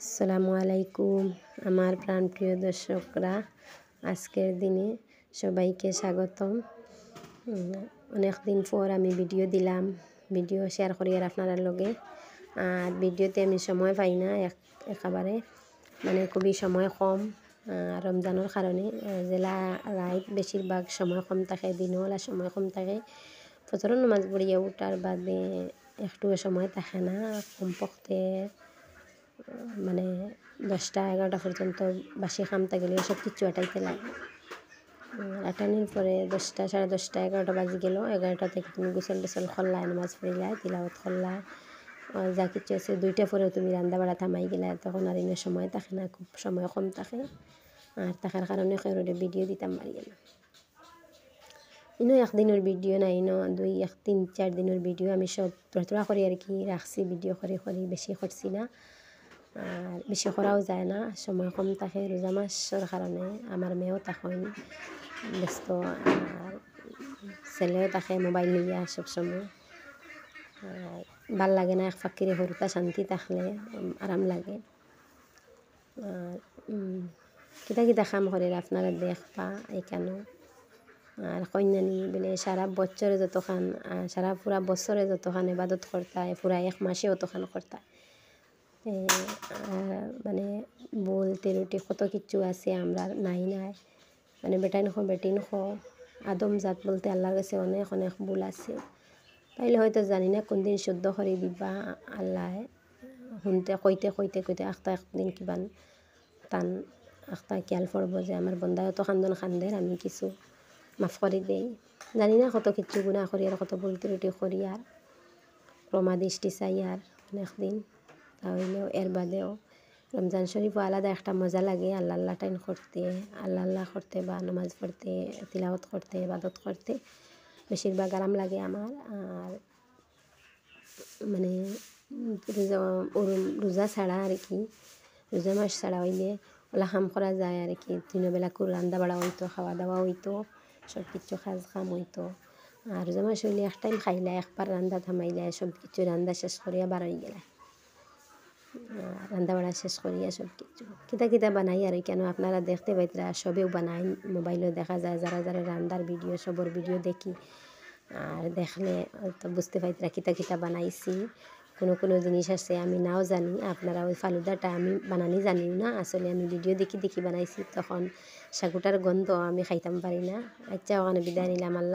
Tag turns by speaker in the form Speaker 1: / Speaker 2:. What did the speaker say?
Speaker 1: আসসালামু আলাইকুম আমার প্রাণপ্রিয় দর্শকরা, আজকের দিনে সবাইকে স্বাগতম। অনেক দিন পর আমি ভিডিও দিলাম, ভিডিও শেয়ার করি আর আপনারা লগে। আর ভিডিওতে আমি সময় পাই না একেবারে, মানে খুবই সময় কম। রমজানের কারণে জেলা রাত বেশিরভাগ সময় কম থাকে, দিনওয়ালা সময় কম থাকে। ফজরের নামাজ পড়িয়া উঠার বাদে একটু সময় থাকে না, কমপক্ষে মানে 10টা-11টা পর্যন্ত বাসি কাম থাকলেও সব কিছু আটাইতে লাগে। আটানির পরে 10টা, 10:30, 11টা বাজি গেল। 11টা থেকে তুমি গোসল টোসল করলা, নামাজ পড়িলা, তিলাওয়াত করলা, যা কিছু আছে 2টা পরেও তুমি রান্না বাড়া থামাই গেলা। তখন আর ইনো সময় থাকে না, খুব সময় কম থাকে। আর থাকার কারণে কারোর ভিডিও দিতাম পারি না। ইনো একদিনের ভিডিও না, ইনো 3-4 দিনের ভিডিও আমি সব তোড়া করি আর কি রাখছি। ভিডিও করি বেশি করছি না, আর বেশি করাও যায় না, সময় কম থাকে। রোজা মাসের কারণে আমার মেয়েও তখন ব্যস্ত, আর ছেলেও থাকে মোবাইল লইয়া সবসময়। ভাল লাগে না, এক ফাঁকিরে হরুতা শান্তি থাকলে আরাম লাগে। আর কিতা কিতা কাম করে আপনারা দেখবা এখানে। আর কন্যানি বলে সারা বছরে যতখান, সারা পুরা বছরে যতখান ইবাদত করতায়, পুরা 1 মাসে অতখান করতায়। মানে বলতে রুটি কত কিছু আছে আমরা নাই, মানে বেটাই নখো বেটি নখো আদম জাত বলতে আল্লাহর কাছে অনেক অনেক ভুল আছে। তাইলে হয়তো জানি না কোন দিন শুদ্ধ করে দিবা আল্লাহ। শুনতে কইতে আখতা একদিন কিবান টান আখতা খেয়াল পড়ব যে আমার বন্দায় তো খান্দন খান্দের, আমি কিছু মাফ করে দেই। জানি না কত কিছু গুণা করি আর কত বলতে রুটি করি, আর ক্রমা দৃষ্টি চাই আর অনেকদিন। তাহলেও এর বাদেও রমজান শরীফও আলাদা একটা মজা লাগে আল্লাহ টাইম করতে, আল্লাহ করতে বা নামাজ পড়তে, তিলাওয়াত করতে, ইবাদত করতে বেশিরভাগ আরাম লাগে আমার। আর মানে রোজা ছাড়া আর কি, রোজা মাস ছাড়া হইলে ওলা কাম করা যায় আর কি। 3 বেলা করে রান্না বাড়া হইতো, খাওয়া দাওয়া হইতো, সব কিছু কাজ কাম হইতো। আর রোজা মাস হইলে এক টাইম খাইলা, একবার রান্না থামাইলা, সব কিছু রান্না শেষ করিয়া বার হয়ে গেলা, রান্না বাড়া শেষ করিয়া সব কিছু কিতা বানাই আর কেন আপনারা দেখতে পাইতরা। সবেও বানাই, মোবাইলেও দেখা যায় যারা যারা রান্নার ভিডিও, সবর ভিডিও দেখি। আর দেখলে তো বুঝতে পাইতরা কিতা বানাইছি। কোনো জিনিস আছে আমি নাও জানি, আপনারা ওই ফালুদাটা আমি বানানি জানিও না, আসলে আমি ভিডিও দেখি বানাইছি। তখন সাগুটার গন্ধ আমি খাইতাম পারি না। আচ্ছা, ওখানে বিদায় নিলাম। আল্লাহ।